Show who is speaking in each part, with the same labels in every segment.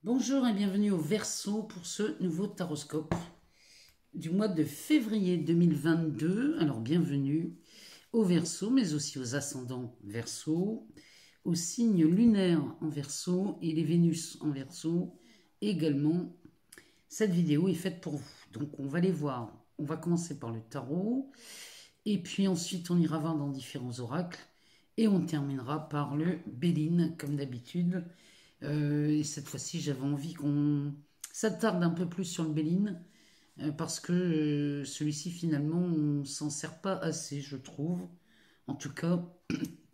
Speaker 1: Bonjour et bienvenue au Verseau pour ce nouveau taroscope du mois de février 2022. Alors bienvenue au Verseau, mais aussi aux ascendants Verseau, aux signes lunaires en Verseau et les Vénus en Verseau également. Cette vidéo est faite pour vous. Donc on va les voir. On va commencer par le tarot et puis ensuite on ira voir dans différents oracles et on terminera par le Béline comme d'habitude. Et cette fois-ci, j'avais envie qu'on s'attarde un peu plus sur le Béline, parce que celui-ci, finalement, on s'en sert pas assez, je trouve. En tout cas,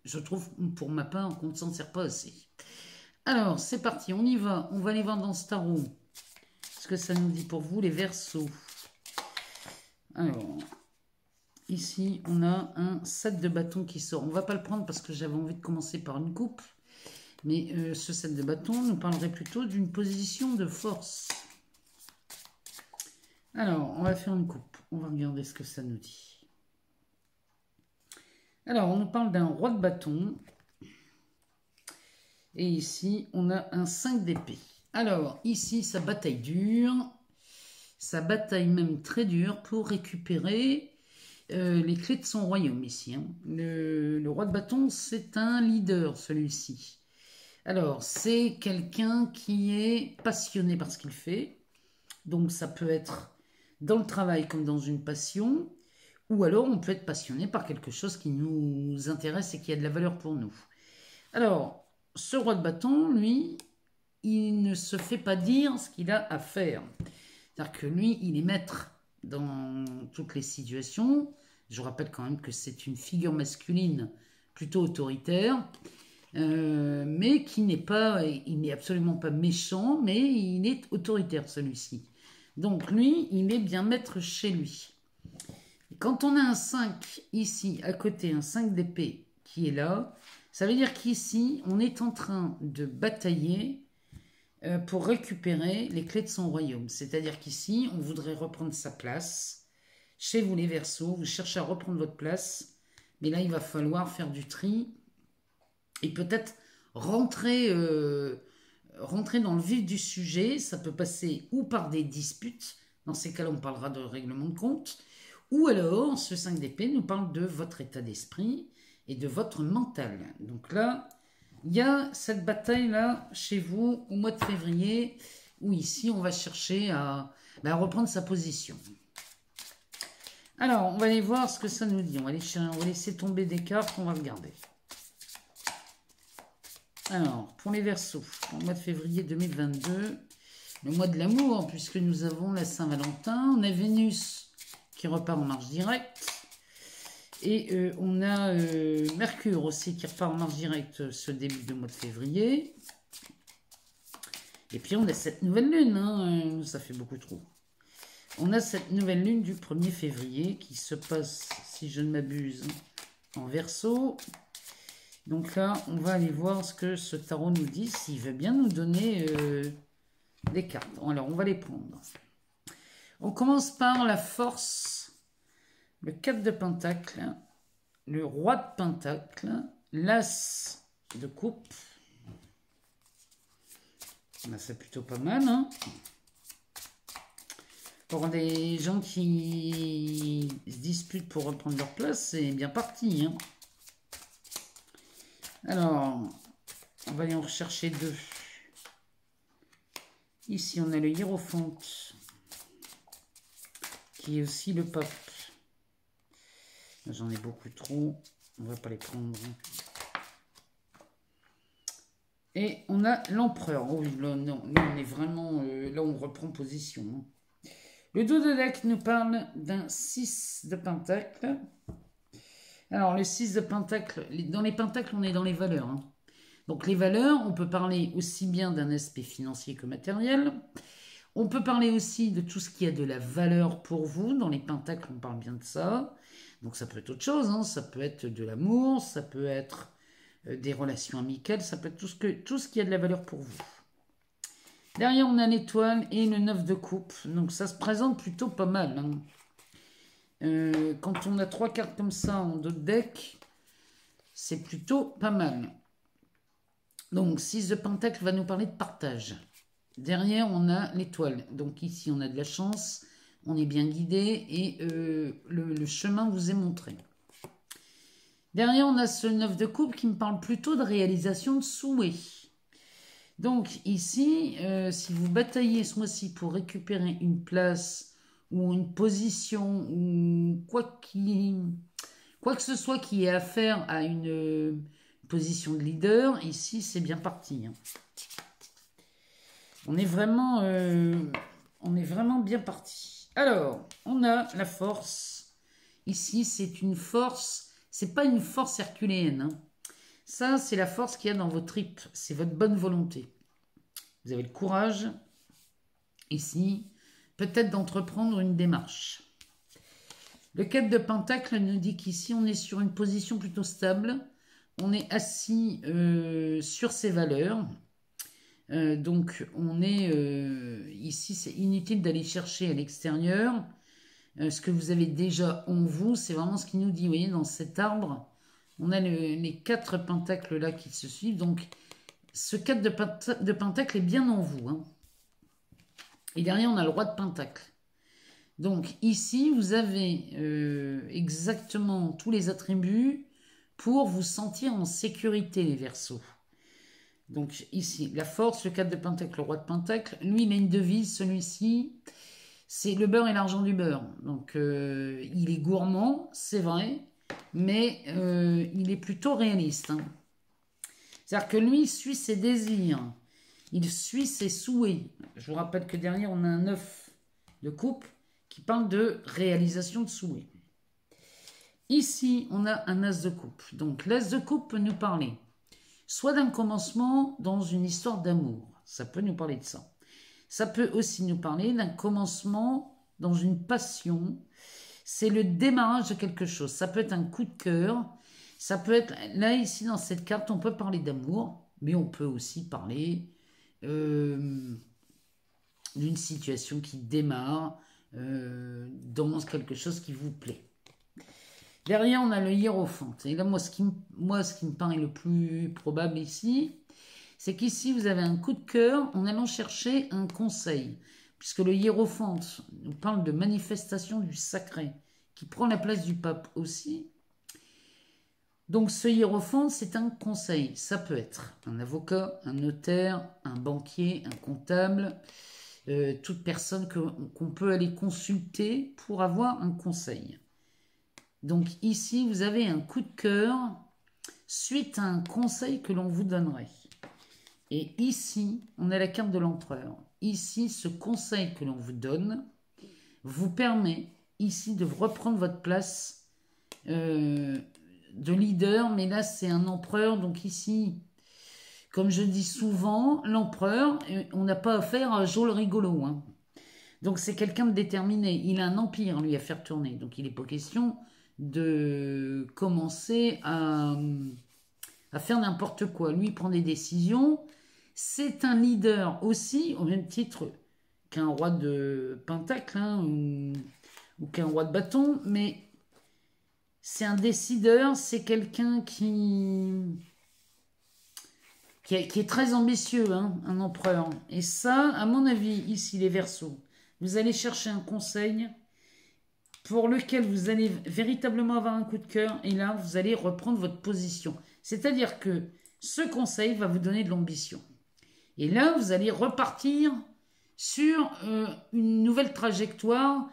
Speaker 1: je trouve, pour ma part, qu'on ne s'en sert pas assez. Alors, c'est parti, on y va. On va aller voir dans ce tarot ce que ça nous dit pour vous, les Verseaux. Alors, ici, on a un 7 de bâton qui sort. On va pas le prendre parce que j'avais envie de commencer par une coupe. Mais ce 7 de bâton nous parlerait plutôt d'une position de force. Alors, on va faire une coupe. On va regarder ce que ça nous dit. Alors, on nous parle d'un roi de bâton. Et ici, on a un 5 d'épée. Alors, ici, sa bataille dure. Sa bataille même très dure pour récupérer les clés de son royaume ici. Hein. Le roi de bâton, c'est un leader, celui-ci. Alors, c'est quelqu'un qui est passionné par ce qu'il fait. Donc, ça peut être dans le travail comme dans une passion. Ou alors, on peut être passionné par quelque chose qui nous intéresse et qui a de la valeur pour nous. Alors, ce roi de bâton, lui, il ne se fait pas dire ce qu'il a à faire. C'est-à-dire que lui, il est maître dans toutes les situations. Je vous rappelle quand même que c'est une figure masculine plutôt autoritaire. Mais qui n'est pas, il n'est absolument pas méchant, mais il est autoritaire celui-ci. Donc lui, il est bien maître chez lui. Quand on a un 5 ici, à côté, un 5 d'épée qui est là, ça veut dire qu'ici, on est en train de batailler pour récupérer les clés de son royaume. C'est-à-dire qu'ici, on voudrait reprendre sa place. Chez vous les Verseaux, vous cherchez à reprendre votre place, mais là, il va falloir faire du tri et peut-être rentrer dans le vif du sujet. Ça peut passer ou par des disputes, dans ces cas-là on parlera de règlement de compte, ou alors ce 5 d'épée nous parle de votre état d'esprit et de votre mental. Donc là, il y a cette bataille-là chez vous au mois de février, où ici on va chercher à reprendre sa position. Alors, on va aller voir ce que ça nous dit. On va laisser tomber des cartes, on va regarder. Alors, pour les Verseaux, pour le mois de février 2022, le mois de l'amour, puisque nous avons la Saint-Valentin, on a Vénus qui repart en marche directe, et on a Mercure aussi qui repart en marche directe ce début de mois de février. Et puis on a cette nouvelle lune, hein, ça fait beaucoup trop. On a cette nouvelle lune du 1er février qui se passe, si je ne m'abuse, en Verseau. Donc là, on va aller voir ce que ce tarot nous dit, s'il veut bien nous donner des cartes. Alors, on va les prendre. On commence par la force, le 4 de Pentacle, le roi de Pentacle, l'as de coupe. Là, c'est plutôt pas mal, hein. Pour des gens qui se disputent pour reprendre leur place, c'est bien parti, hein. Alors, on va aller en rechercher deux. Ici, on a le Hiérophante, qui est aussi le pape. J'en ai beaucoup trop, on ne va pas les prendre. Et on a l'empereur. Oh oui, là, non, là, on est vraiment... là, on reprend position. Hein. Le dos de deck nous parle d'un 6 de Pentacle. Alors, le 6 de Pentacle, dans les Pentacles, on est dans les valeurs. Hein. Donc, les valeurs, on peut parler aussi bien d'un aspect financier que matériel. On peut parler aussi de tout ce qui a de la valeur pour vous. Dans les Pentacles, on parle bien de ça. Donc, ça peut être autre chose. Hein. Ça peut être de l'amour, ça peut être des relations amicales, ça peut être tout ce qui a de la valeur pour vous. Derrière, on a l'étoile et le 9 de coupe. Donc, ça se présente plutôt pas mal. Hein. Quand on a 3 cartes comme ça en dos de deck, c'est plutôt pas mal. Donc, 6 de Pentacle va nous parler de partage. Derrière, on a l'étoile. Donc ici, on a de la chance, on est bien guidé et le chemin vous est montré. Derrière, on a ce 9 de coupe qui me parle plutôt de réalisation de souhaits. Donc ici, si vous bataillez ce mois-ci pour récupérer une place ou une position ou quoi que ce soit qui ait affaire à une position de leader, ici c'est bien parti. Hein. On est vraiment bien parti. Alors, on a la force. Ici, c'est une force, c'est pas une force herculéenne. Hein. Ça, c'est la force qu'il y a dans vos tripes. C'est votre bonne volonté. Vous avez le courage, ici, peut-être d'entreprendre une démarche. Le 4 de Pentacle nous dit qu'ici, on est sur une position plutôt stable. On est assis sur ses valeurs. Donc, on est ici, c'est inutile d'aller chercher à l'extérieur. Ce que vous avez déjà en vous, c'est vraiment ce qui nous dit. Vous voyez, dans cet arbre, on a les 4 pentacles là qui se suivent. Donc, ce 4 de pentacle est bien en vous. Hein. Et derrière, on a le roi de pentacle. Donc, ici, vous avez exactement tous les attributs pour vous sentir en sécurité, les Verseaux. Donc, ici, la force, le 4 de pentacle, le roi de pentacle. Lui, il a une devise, celui-ci. C'est le beurre et l'argent du beurre. Donc, il est gourmand, c'est vrai, mais il est plutôt réaliste. Hein. C'est-à-dire que lui, il suit ses désirs, il suit ses souhaits. Je vous rappelle que derrière, on a un 9 de coupe qui parle de réalisation de souhaits. Ici, on a un as de coupe. Donc, l'as de coupe peut nous parler soit d'un commencement dans une histoire d'amour. Ça peut nous parler de ça. Ça peut aussi nous parler d'un commencement dans une passion. C'est le démarrage de quelque chose. Ça peut être un coup de cœur. Ça peut être... Là, ici, dans cette carte, on peut parler d'amour. Mais on peut aussi parler d'une situation qui démarre dans quelque chose qui vous plaît. Derrière, on a le hiérophante. Et là, moi, ce qui me paraît le plus probable ici, c'est qu'ici, vous avez un coup de cœur en allant chercher un conseil. Puisque le hiérophante nous parle de manifestation du sacré, qui prend la place du pape aussi. Donc, ce hiérophante, c'est un conseil. Ça peut être un avocat, un notaire, un banquier, un comptable, toute personne qu'on peut aller consulter pour avoir un conseil. Donc, ici, vous avez un coup de cœur suite à un conseil que l'on vous donnerait. Et ici, on a la carte de l'empereur. Ici, ce conseil que l'on vous donne vous permet ici de reprendre votre place de leader. Mais là, c'est un empereur. Donc ici, comme je dis souvent, l'empereur, on n'a pas affaire à Joe le rigolo. Hein. Donc c'est quelqu'un de déterminé. Il a un empire, lui, à faire tourner. Donc il n'est pas question de commencer à faire n'importe quoi. Lui, il prend des décisions. C'est un leader aussi, au même titre qu'un roi de pentacle hein, ou qu'un roi de bâton, mais c'est un décideur, c'est quelqu'un qui est très ambitieux, hein, un empereur. Et ça, à mon avis, ici, les Verseaux, vous allez chercher un conseil pour lequel vous allez véritablement avoir un coup de cœur, et là, vous allez reprendre votre position. C'est-à-dire que ce conseil va vous donner de l'ambition. Et là, vous allez repartir sur une nouvelle trajectoire,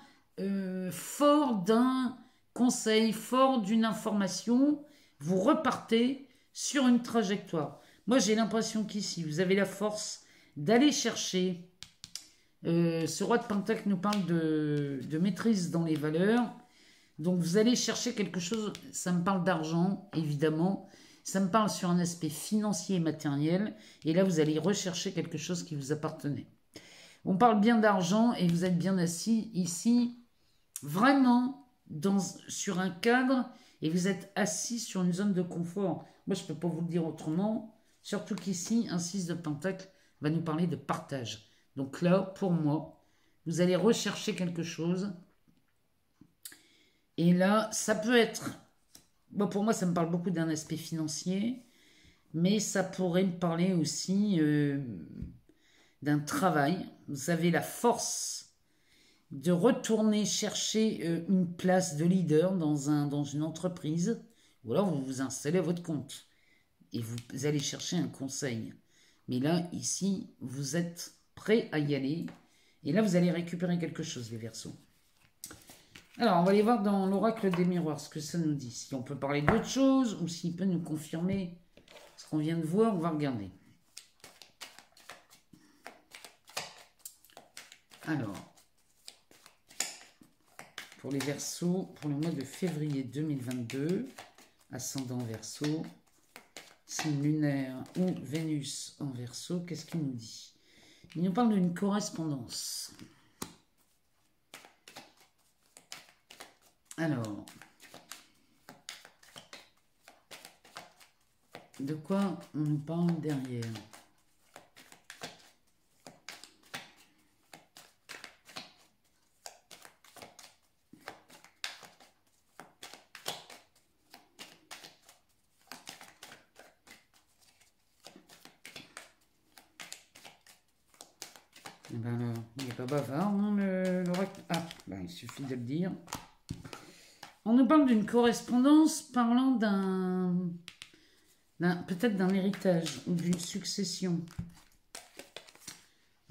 Speaker 1: fort d'un conseil, fort d'une information. Vous repartez sur une trajectoire. Moi, j'ai l'impression qu'ici, vous avez la force d'aller chercher. Ce roi de Pentacle nous parle de maîtrise dans les valeurs. Donc, vous allez chercher quelque chose. Ça me parle d'argent, évidemment. Ça me parle sur un aspect financier et matériel. Et là, vous allez rechercher quelque chose qui vous appartenait. On parle bien d'argent et vous êtes bien assis ici, vraiment sur un cadre et vous êtes assis sur une zone de confort. Moi, je ne peux pas vous le dire autrement. Surtout qu'ici, un 6 de Pentacle va nous parler de partage. Donc là, pour moi, vous allez rechercher quelque chose. Et là, ça peut être... Bon, pour moi, ça me parle beaucoup d'un aspect financier, mais ça pourrait me parler aussi d'un travail. Vous avez la force de retourner chercher une place de leader dans une entreprise, ou alors vous vous installez à votre compte et vous allez chercher un conseil. Mais là, ici, vous êtes prêt à y aller. Et là, vous allez récupérer quelque chose, les Verseaux. Alors, on va aller voir dans l'oracle des miroirs ce que ça nous dit. Si on peut parler d'autre chose ou s'il peut nous confirmer ce qu'on vient de voir, on va regarder. Alors, pour les Verseaux, pour le mois de février 2022, ascendant Verseau, signe lunaire ou Vénus en Verseau, qu'est-ce qu'il nous dit? Il nous parle d'une correspondance. Alors, de quoi on nous parle derrière? Eh ben alors, il n'est pas bavard, non, l'oracle. Ah, ben, il suffit de le dire. On nous parle d'une correspondance parlant peut-être d'un héritage ou d'une succession.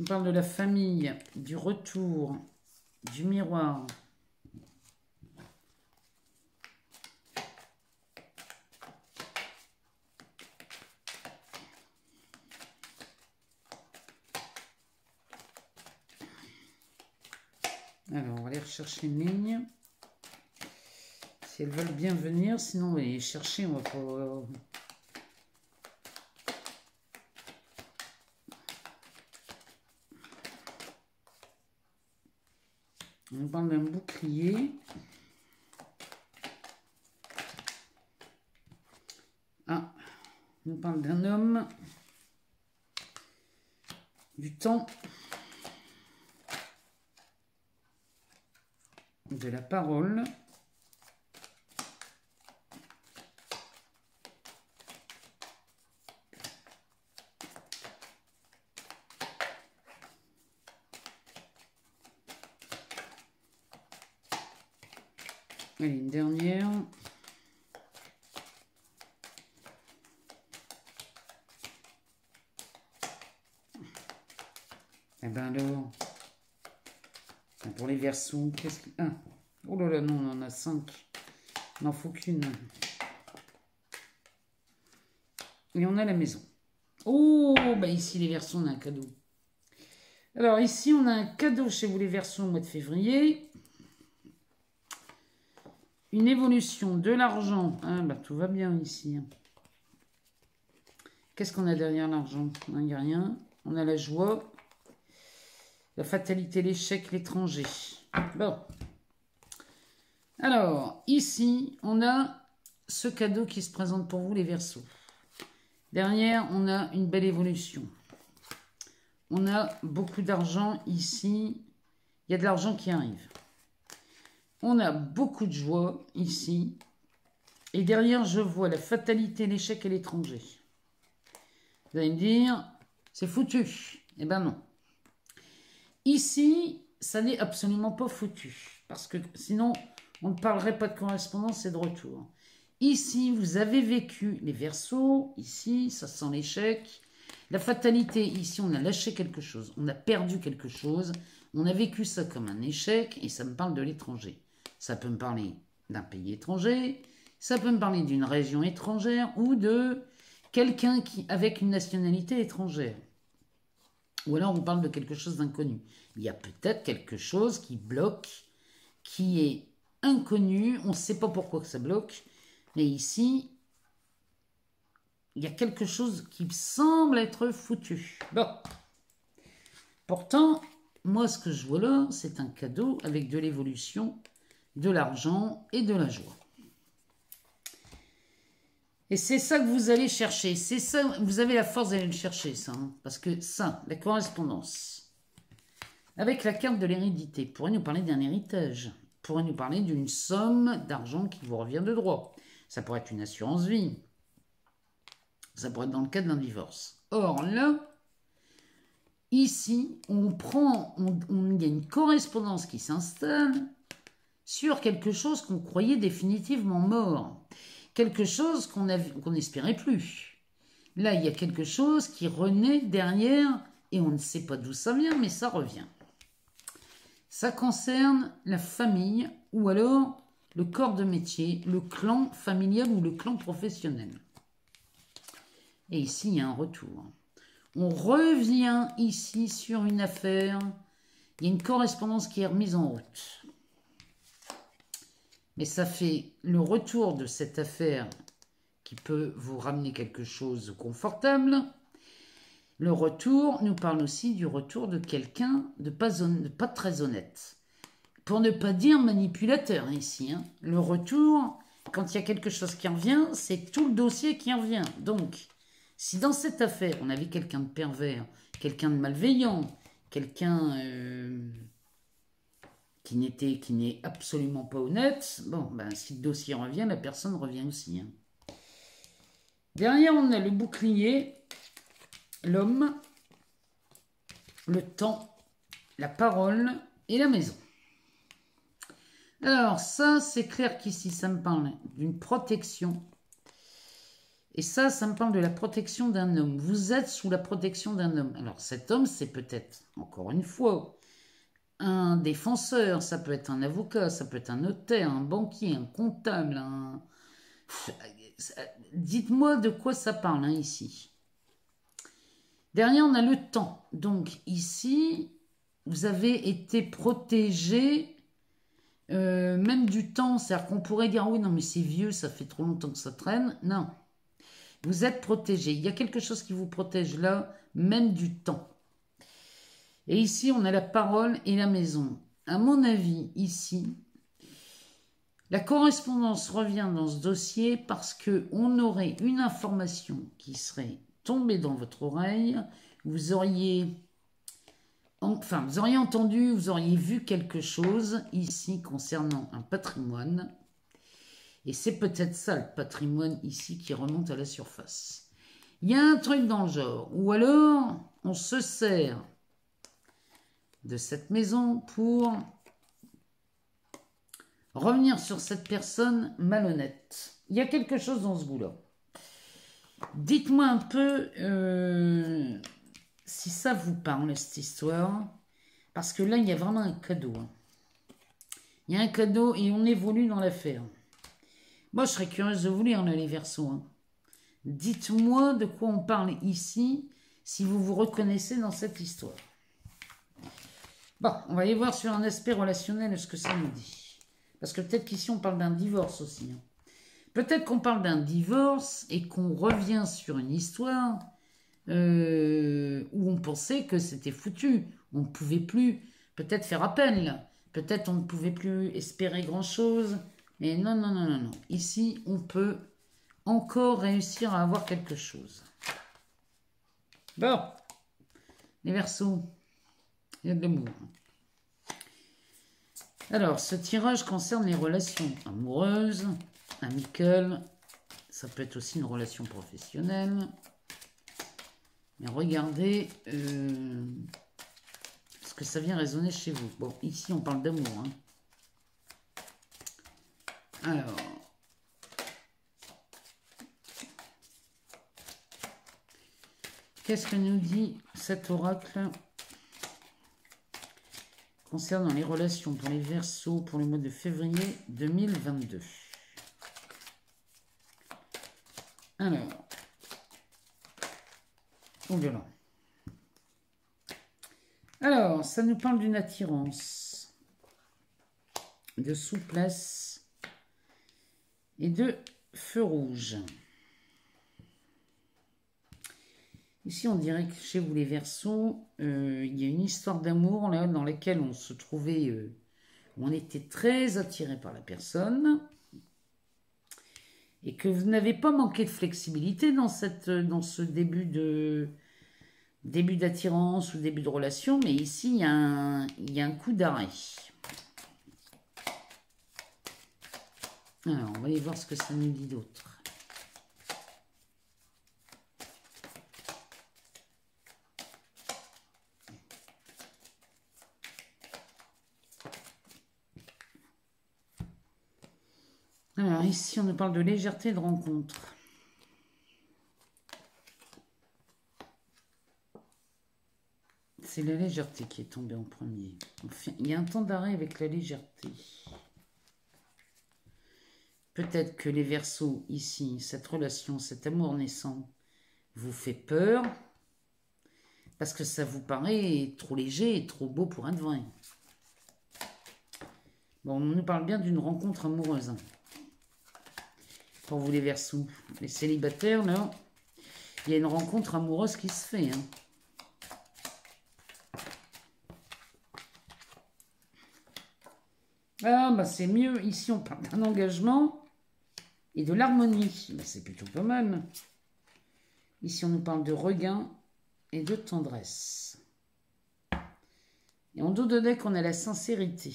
Speaker 1: On parle de la famille, du retour, du miroir. Alors, on va aller rechercher une ligne. Si elles veulent bien venir, sinon on va aller chercher, on va pas... On parle d'un bouclier. Ah, on parle d'un homme, du temps, de la parole. Allez, une dernière. Eh ben alors, pour les Verseaux, qu'est-ce que... Ah, oh là là, non, on en a 5. Il n'en faut qu'une. Et on a la maison. Oh, bah ici, les Verseaux, on a un cadeau. Alors ici, on a un cadeau chez vous, les Verseaux, au mois de février. Une évolution de l'argent. Ah, bah tout va bien ici. Qu'est-ce qu'on a derrière l'argent? Il n'y a rien. On a la joie, la fatalité, l'échec, l'étranger. Bon. Alors, ici, on a ce cadeau qui se présente pour vous, les Verseaux. Derrière, on a une belle évolution. On a beaucoup d'argent ici. Il y a de l'argent qui arrive. On a beaucoup de joie ici. Et derrière, je vois la fatalité, l'échec et l'étranger. Vous allez me dire, c'est foutu. Eh ben non. Ici, ça n'est absolument pas foutu. Parce que sinon, on ne parlerait pas de correspondance et de retour. Ici, vous avez vécu les Verseaux. Ici, ça sent l'échec. La fatalité, ici, on a lâché quelque chose. On a perdu quelque chose. On a vécu ça comme un échec. Et ça me parle de l'étranger. Ça peut me parler d'un pays étranger, ça peut me parler d'une région étrangère ou de quelqu'un avec une nationalité étrangère. Ou alors on parle de quelque chose d'inconnu. Il y a peut-être quelque chose qui bloque, qui est inconnu, on ne sait pas pourquoi que ça bloque, mais ici, il y a quelque chose qui semble être foutu. Bon. Pourtant, moi ce que je vois là, c'est un cadeau avec de l'évolution, de l'argent et de la joie. Et c'est ça que vous allez chercher. C'est ça, vous avez la force d'aller le chercher, ça. Hein, parce que ça, la correspondance, avec la carte de l'hérédité, pourrait nous parler d'un héritage. Pourrait nous parler d'une somme d'argent qui vous revient de droit. Ça pourrait être une assurance vie. Ça pourrait être dans le cadre d'un divorce. Or, là, ici, il y a une correspondance qui s'installe sur quelque chose qu'on croyait définitivement mort. Quelque chose qu'on n'espérait plus. Là, il y a quelque chose qui renaît derrière et on ne sait pas d'où ça vient, mais ça revient. Ça concerne la famille ou alors le corps de métier, le clan familial ou le clan professionnel. Et ici, il y a un retour. On revient ici sur une affaire. Il y a une correspondance qui est remise en route. Mais ça fait le retour de cette affaire qui peut vous ramener quelque chose de confortable. Le retour nous parle aussi du retour de quelqu'un de pas très honnête. Pour ne pas dire manipulateur ici. Hein. Le retour, quand il y a quelque chose qui revient, c'est tout le dossier qui revient. Donc, si dans cette affaire, on avait quelqu'un de pervers, quelqu'un de malveillant, quelqu'un qui n'est absolument pas honnête, bon, ben, si le dossier revient, la personne revient aussi. Hein. Derrière, on a le bouclier, l'homme, le temps, la parole et la maison. Alors, ça, c'est clair qu'ici, ça me parle d'une protection. Et ça me parle de la protection d'un homme. Vous êtes sous la protection d'un homme. Alors, cet homme, c'est peut-être, encore une fois, un défenseur, ça peut être un avocat, ça peut être un notaire, un banquier, un comptable, un... Dites-moi de quoi ça parle, hein, ici. Derrière, on a le temps. Donc, ici, vous avez été protégé, même du temps. C'est-à-dire qu'on pourrait dire, oui, non, mais c'est vieux, ça fait trop longtemps que ça traîne. Non. Vous êtes protégé. Il y a quelque chose qui vous protège là, même du temps. Et ici, on a la parole et la maison. À mon avis, ici, la correspondance revient dans ce dossier parce qu'on aurait une information qui serait tombée dans votre oreille. Vous auriez entendu, vous auriez vu quelque chose ici concernant un patrimoine. Et c'est peut-être ça le patrimoine ici qui remonte à la surface. Il y a un truc dans le genre. Ou alors, on se sert de cette maison pour revenir sur cette personne malhonnête. Il y a quelque chose dans ce goût-là. Dites-moi un peu si ça vous parle, cette histoire. Parce que là, il y a vraiment un cadeau. Hein. Il y a un cadeau et on évolue dans l'affaire. Moi, je serais curieuse de vous lire, là, les Verseaux. Hein. Dites-moi de quoi on parle ici, si vous vous reconnaissez dans cette histoire. Bon, on va aller voir sur un aspect relationnel ce que ça nous dit. Parce que peut-être qu'ici, on parle d'un divorce aussi. Hein. Peut-être qu'on parle d'un divorce et qu'on revient sur une histoire où on pensait que c'était foutu. On ne pouvait plus peut-être faire appel. Peut-être on ne pouvait plus espérer grand-chose. Mais non, non, non, non, non. Ici, on peut encore réussir à avoir quelque chose. Bon, les Verseaux, il y a de l'amour. Alors, ce tirage concerne les relations amoureuses, amicales. Ça peut être aussi une relation professionnelle. Mais regardez ce que ça vient résonner chez vous. Bon, ici, on parle d'amour. Hein. Alors, qu'est-ce que nous dit cet oracle concernant les relations pour les Verseaux pour le mois de février 2022? Alors, oh là. Alors, ça nous parle d'une attirance, de souplesse et de feu rouge. Ici, on dirait que chez vous, les Verseaux, il y a une histoire d'amour là dans laquelle on se trouvait, où on était très attiré par la personne, et que vous n'avez pas manqué de flexibilité dans ce début d'attirance ou début de relation, mais ici, il y a un coup d'arrêt. Alors, on va aller voir ce que ça nous dit d'autre. Alors ici, on nous parle de légèreté de rencontre. C'est la légèreté qui est tombée en premier. Enfin, il y a un temps d'arrêt avec la légèreté. Peut-être que les Verseaux, ici, cette relation, cet amour naissant, vous fait peur parce que ça vous paraît trop léger et trop beau pour être vrai. Bon, on nous parle bien d'une rencontre amoureuse. Hein. Pour vous les Verseaux. Les célibataires, là, il y a une rencontre amoureuse qui se fait. Hein. Ah, bah c'est mieux. Ici, on parle d'un engagement et de l'harmonie. Bah, c'est plutôt pas mal. Ici, on nous parle de regain et de tendresse. Et en dos de deck, on a la sincérité.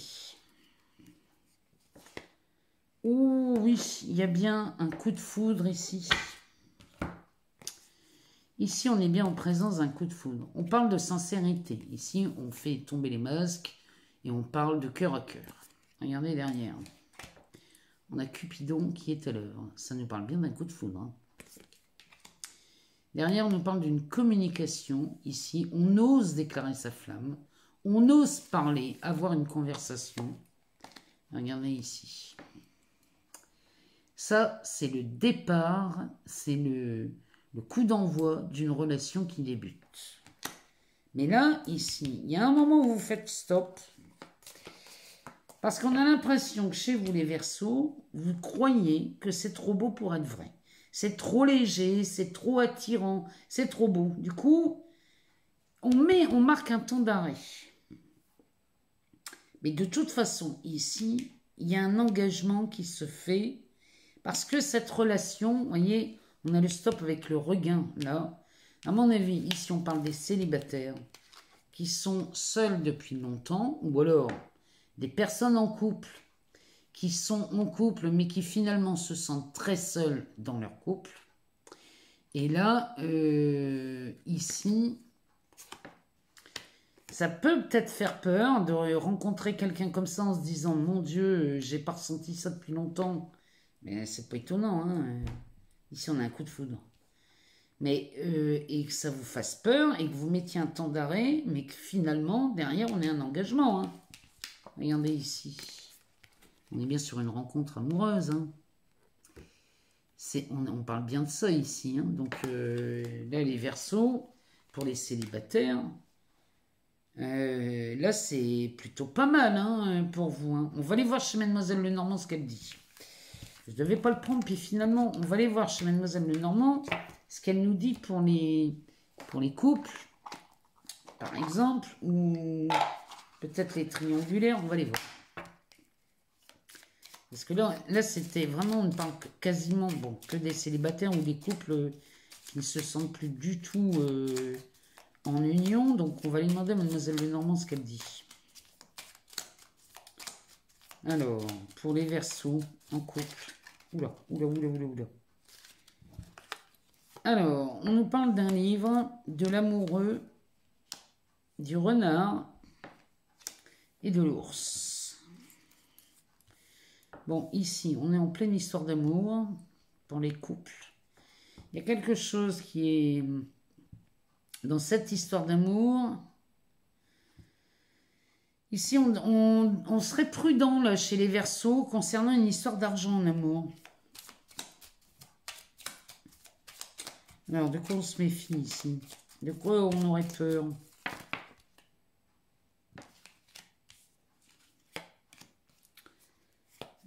Speaker 1: Oh oui, il y a bien un coup de foudre ici. Ici, on est bien en présence d'un coup de foudre. On parle de sincérité. Ici, on fait tomber les masques et on parle de cœur à cœur. Regardez derrière. On a Cupidon qui est à l'œuvre. Ça nous parle bien d'un coup de foudre. Hein. Derrière, on nous parle d'une communication. Ici, on ose déclarer sa flamme. On ose parler, avoir une conversation. Regardez ici. Ça, c'est le départ, c'est le coup d'envoi d'une relation qui débute. Mais là, ici, il y a un moment où vous faites stop. Parce qu'on a l'impression que chez vous, les Verseaux, vous croyez que c'est trop beau pour être vrai. C'est trop léger, c'est trop attirant, c'est trop beau. Du coup, on marque un temps d'arrêt. Mais de toute façon, ici, il y a un engagement qui se fait parce que cette relation, vous voyez, on a le stop avec le regain, là. À mon avis, ici, on parle des célibataires qui sont seuls depuis longtemps ou alors des personnes en couple qui sont en couple mais qui finalement se sentent très seuls dans leur couple. Et là, ici, ça peut peut-être faire peur de rencontrer quelqu'un comme ça en se disant « Mon Dieu, j'ai pas ressenti ça depuis longtemps. » Mais c'est pas étonnant, hein. Ici, on a un coup de foudre. Mais, et que ça vous fasse peur et que vous mettiez un temps d'arrêt, mais que finalement, derrière, on ait un engagement, hein. Regardez ici. On est bien sur une rencontre amoureuse. Hein. On parle bien de ça ici. Hein. Donc là, les Verseaux, pour les célibataires, là, c'est plutôt pas mal hein, pour vous. Hein. On va aller voir chez Mademoiselle Lenormand ce qu'elle dit. Je ne devais pas le prendre, puis finalement, on va aller voir chez Mademoiselle Lenormand ce qu'elle nous dit pour les couples, par exemple, ou peut-être les triangulaires, on va les voir. Parce que là c'était vraiment, on ne parle quasiment que des célibataires ou des couples qui ne se sentent plus du tout en union. Donc on va aller demander à Mademoiselle Lenormand ce qu'elle dit. Alors, pour les Verseaux en couple. Oula. Alors, on nous parle d'un livre, de l'amoureux, du renard et de l'ours. Bon, ici, on est en pleine histoire d'amour pour les couples. Il y a quelque chose qui est dans cette histoire d'amour. Ici, on serait prudent là, chez les Verseaux concernant une histoire d'argent en amour. Alors, de quoi on se méfie ici? De quoi on aurait peur?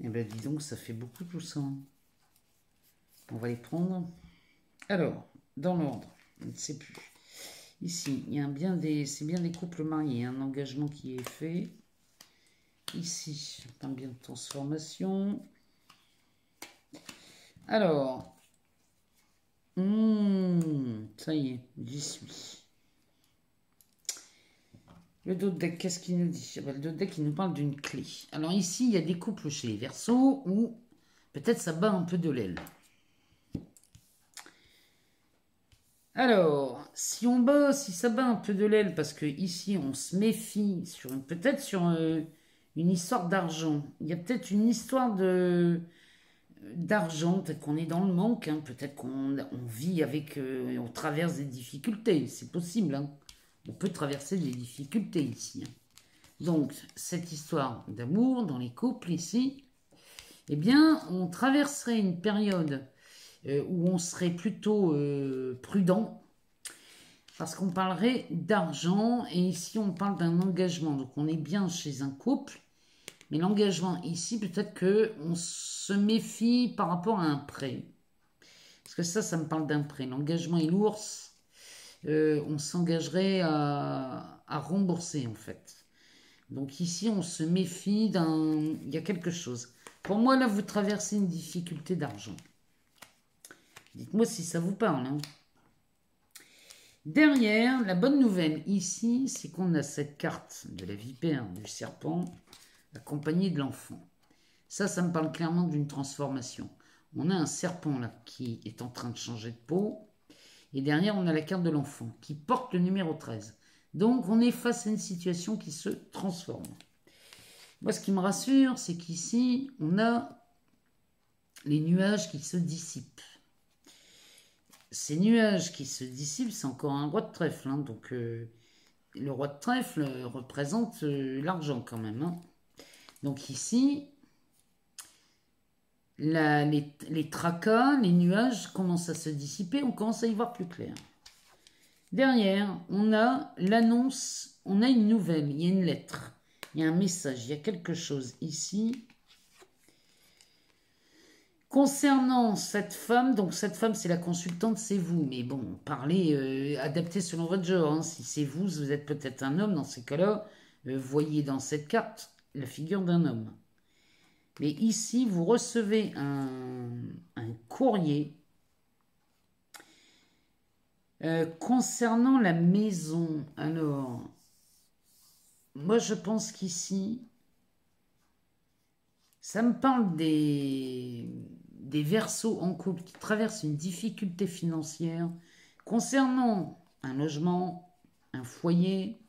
Speaker 1: Eh bien, dis donc, ça fait beaucoup tout ça. On va les prendre. Alors, dans l'ordre, je ne sais plus. Ici, il y a c'est bien des couples mariés, un engagement qui est fait. Ici, un bien de transformation. Alors, ça y est, j'y suis. Le dos de deck, qu'est-ce qu'il nous dit? Le dos de deck, il nous parle d'une clé. Alors ici, il y a des couples chez les Verseaux où peut-être ça bat un peu de l'aile. Alors, si ça bat un peu de l'aile, parce que ici on se méfie peut-être sur une histoire d'argent. Il y a peut-être une histoire de d'argent, peut-être qu'on est dans le manque, hein, peut-être qu'on vit avec, on traverse des difficultés, c'est possible, hein. On peut traverser des difficultés ici, hein. Donc, cette histoire d'amour dans les couples ici, eh bien, on traverserait une période où on serait plutôt prudent, parce qu'on parlerait d'argent, et ici on parle d'un engagement, donc on est bien chez un couple, mais l'engagement ici, peut-être qu'on se méfie par rapport à un prêt, parce que ça me parle d'un prêt, l'engagement est lourd, on s'engagerait à rembourser en fait. Donc ici, on se méfie d'un... Il y a quelque chose. Pour moi, là, vous traversez une difficulté d'argent. Dites-moi si ça vous parle, hein. Derrière, la bonne nouvelle ici, c'est qu'on a cette carte de la vipère, du serpent, accompagnée de l'enfant. Ça me parle clairement d'une transformation. On a un serpent là qui est en train de changer de peau. Et derrière, on a la carte de l'enfant qui porte le numéro 13. Donc, on est face à une situation qui se transforme. Moi, ce qui me rassure, c'est qu'ici, on a les nuages qui se dissipent. Ces nuages qui se dissipent, c'est encore un roi de trèfle, hein. Donc, le roi de trèfle représente l'argent quand même, hein. Donc ici, les tracas, les nuages commencent à se dissiper, on commence à y voir plus clair. Derrière, on a l'annonce, on a une nouvelle, il y a une lettre, il y a un message, il y a quelque chose ici. Concernant cette femme, donc cette femme c'est la consultante, c'est vous, mais bon, parlez, adaptez selon votre genre, hein. Si c'est vous, vous êtes peut-être un homme, dans ces cas-là, voyez dans cette carte la figure d'un homme. Mais ici, vous recevez un courrier concernant la maison. Alors, moi je pense qu'ici, ça me parle des Verseaux en couple qui traversent une difficulté financière concernant un logement, un foyer.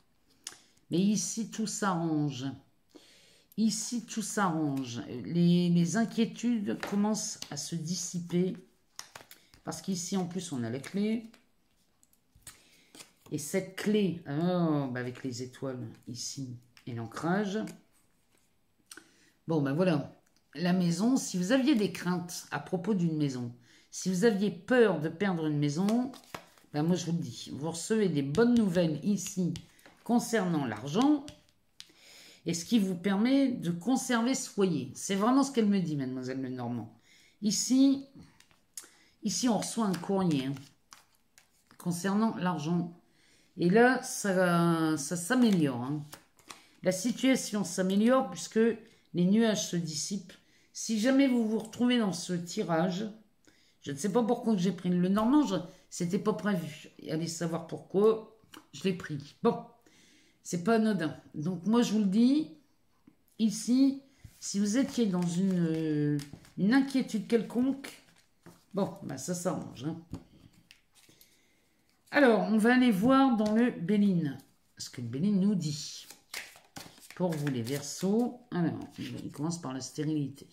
Speaker 1: Mais ici, tout s'arrange. Ici, tout s'arrange. Les inquiétudes commencent à se dissiper. Parce qu'ici, en plus, on a la clé. Et cette clé, avec les étoiles ici et l'ancrage. Bon, ben voilà. La maison, si vous aviez des craintes à propos d'une maison, si vous aviez peur de perdre une maison, ben moi je vous le dis, vous recevez des bonnes nouvelles ici concernant l'argent et ce qui vous permet de conserver ce foyer. C'est vraiment ce qu'elle me dit, mademoiselle Lenormand. Ici, on reçoit un courrier, hein, concernant l'argent. Et là, ça s'améliore, hein. La situation s'améliore puisque les nuages se dissipent. Si jamais vous vous retrouvez dans ce tirage, je ne sais pas pourquoi j'ai pris le Normand, c'était pas prévu. Allez savoir pourquoi, je l'ai pris. Bon, c'est pas anodin. Donc moi je vous le dis, ici, si vous étiez dans une inquiétude quelconque, bon, ben ça s'arrange, hein. Alors, on va aller voir dans le Béline, ce que le Béline nous dit. Pour vous les Verseaux, alors, il commence par la stérilité.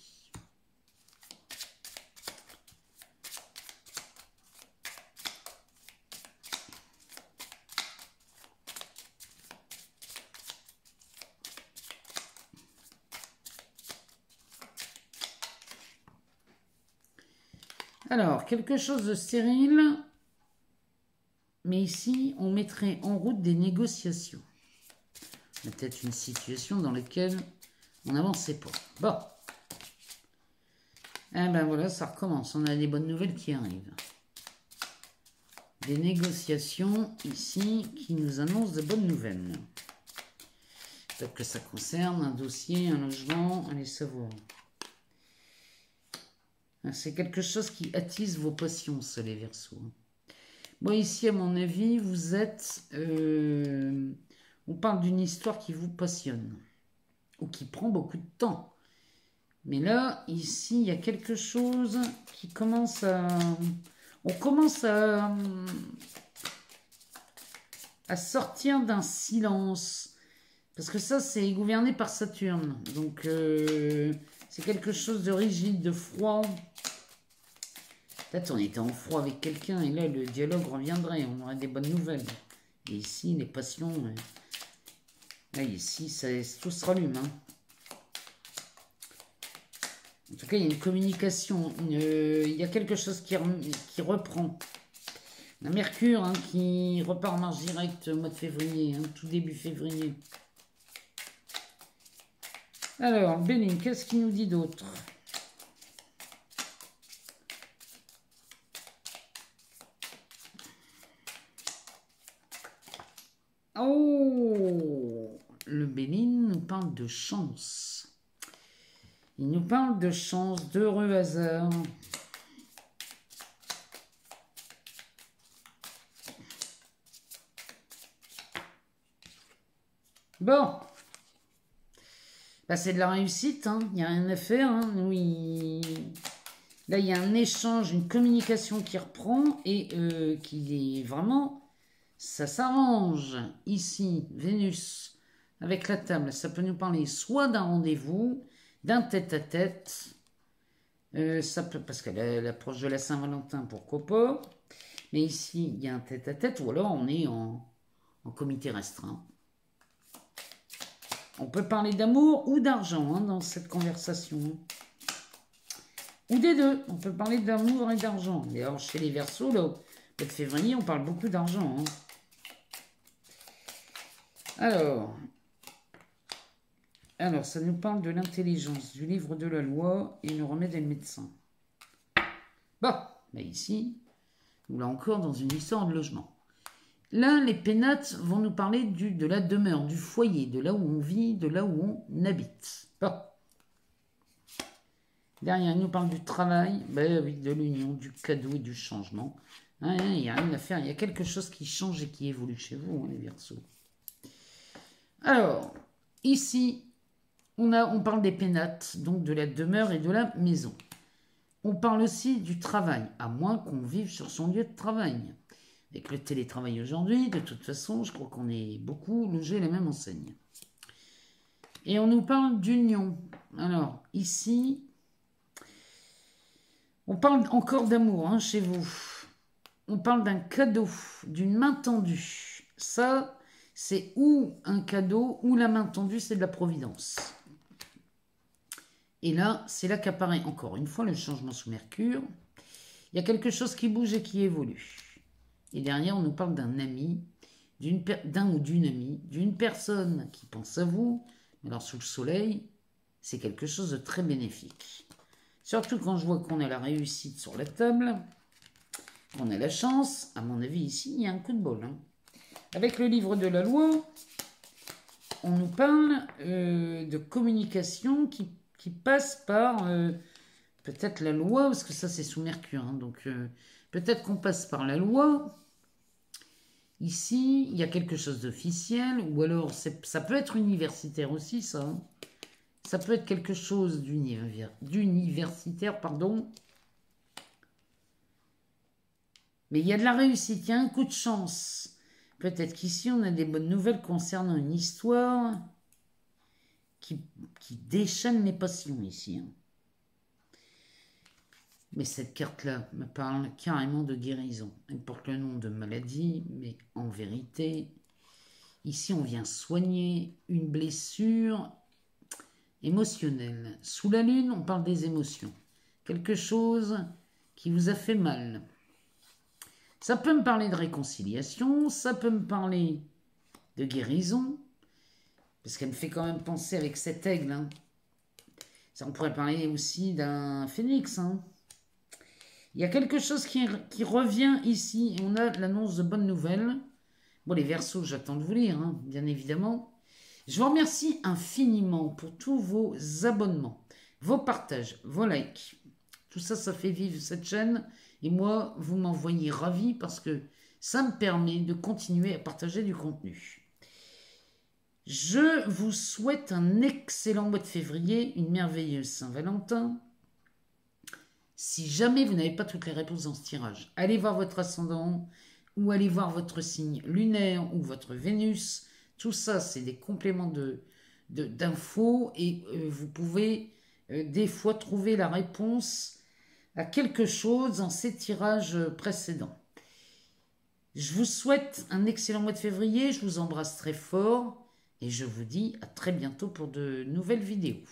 Speaker 1: Alors, quelque chose de stérile, mais ici, on mettrait en route des négociations. Il y a peut-être une situation dans laquelle on n'avançait pas. Bon. Eh ben voilà, ça recommence. On a des bonnes nouvelles qui arrivent. Des négociations ici qui nous annoncent de bonnes nouvelles. Peut-être que ça concerne un dossier, un logement, allez savoir. C'est quelque chose qui attise vos passions, ça, les Verseaux. Bon, ici, à mon avis, vous êtes... on parle d'une histoire qui vous passionne. Ou qui prend beaucoup de temps. Mais là, ici, il y a quelque chose qui commence à... On commence à sortir d'un silence. Parce que ça, c'est gouverné par Saturne. Donc, C'est quelque chose de rigide, de froid. Peut-être on était en froid avec quelqu'un et là le dialogue reviendrait, on aurait des bonnes nouvelles. Et ici les passions, là ici ça, tout se rallume. Hein. En tout cas il y a une communication, il y a quelque chose qui reprend. La Mercure hein, qui repart en marche directe au mois de février, hein, tout début février. Alors Béline, qu'est-ce qu'il nous dit d'autre? Oh, le Béline nous parle de chance. Il nous parle de chance, d'heureux hasard. Bon. Bah, c'est de la réussite, hein. Il n'y a rien à faire. Hein. Oui. Là, il y a un échange, une communication qui reprend et qui est vraiment... Ça s'arrange ici, Vénus, avec la table. Ça peut nous parler soit d'un rendez-vous, d'un tête-à-tête. Ça peut, parce qu'elle approche de la Saint-Valentin, pourquoi pas. Mais ici, il y a un tête-à-tête, ou alors on est en comité restreint. On peut parler d'amour ou d'argent hein, dans cette conversation. Ou des deux. On peut parler d'amour et d'argent. D'ailleurs, chez les Verseaux, là, au mois de février, on parle beaucoup d'argent. Hein. Alors, ça nous parle de l'intelligence, du livre de la loi et le remède et le médecin. Bon, là ici, nous là encore dans une histoire de logement. Là, les pénates vont nous parler de la demeure, du foyer, de là où on vit, de là où on habite. Bon. Derrière, il nous parle du travail, ben oui, de l'union, du cadeau et du changement. Hein, il n'y a rien à faire, il y a quelque chose qui change et qui évolue chez vous, hein, les Verseaux. Alors, ici, on parle des pénates, donc de la demeure et de la maison. On parle aussi du travail, à moins qu'on vive sur son lieu de travail. Avec le télétravail aujourd'hui, de toute façon, je crois qu'on est beaucoup logés à la même enseigne. Et on nous parle d'union. Alors, ici, on parle encore d'amour hein, chez vous. On parle d'un cadeau, d'une main tendue. Ça, c'est ou un cadeau, ou la main tendue, c'est de la providence. Et là, c'est là qu'apparaît encore une fois le changement sous Mercure. Il y a quelque chose qui bouge et qui évolue. Et derrière, on nous parle d'un ami, d'un ou d'une amie, d'une personne qui pense à vous. Alors, sous le soleil, c'est quelque chose de très bénéfique. Surtout quand je vois qu'on a la réussite sur la table, qu'on a la chance. À mon avis, ici, il y a un coup de bol. Hein. Avec le livre de la loi, on nous parle de communication qui passe par peut-être la loi, parce que ça, c'est sous Mercure. Hein, donc, peut-être qu'on passe par la loi. Ici, il y a quelque chose d'officiel, ou alors ça peut être universitaire aussi, ça. Hein. Ça peut être quelque chose d'universitaire, pardon. Mais il y a de la réussite, il y a un coup de chance. Peut-être qu'ici, on a des bonnes nouvelles concernant une histoire qui déchaîne les passions ici. Hein. Mais cette carte-là me parle carrément de guérison. Elle porte le nom de maladie, mais en vérité, ici, on vient soigner une blessure émotionnelle. Sous la lune, on parle des émotions. Quelque chose qui vous a fait mal. Ça peut me parler de réconciliation, ça peut me parler de guérison, parce qu'elle me fait quand même penser avec cet aigle. Hein. Ça, on pourrait parler aussi d'un phénix. Hein. Il y a quelque chose qui revient ici, et on a l'annonce de bonnes nouvelles. Bon, les Verseaux, j'attends de vous lire, hein, bien évidemment. Je vous remercie infiniment pour tous vos abonnements, vos partages, vos likes. Tout ça, ça fait vivre cette chaîne. Et moi, vous m'envoyez ravi parce que ça me permet de continuer à partager du contenu. Je vous souhaite un excellent mois de février, une merveilleuse Saint-Valentin. Si jamais vous n'avez pas toutes les réponses dans ce tirage, allez voir votre ascendant ou allez voir votre signe lunaire ou votre Vénus. Tout ça, c'est des compléments d'infos et vous pouvez des fois trouver la réponse à quelque chose dans ces tirages précédents. Je vous souhaite un excellent mois de février, je vous embrasse très fort et je vous dis à très bientôt pour de nouvelles vidéos.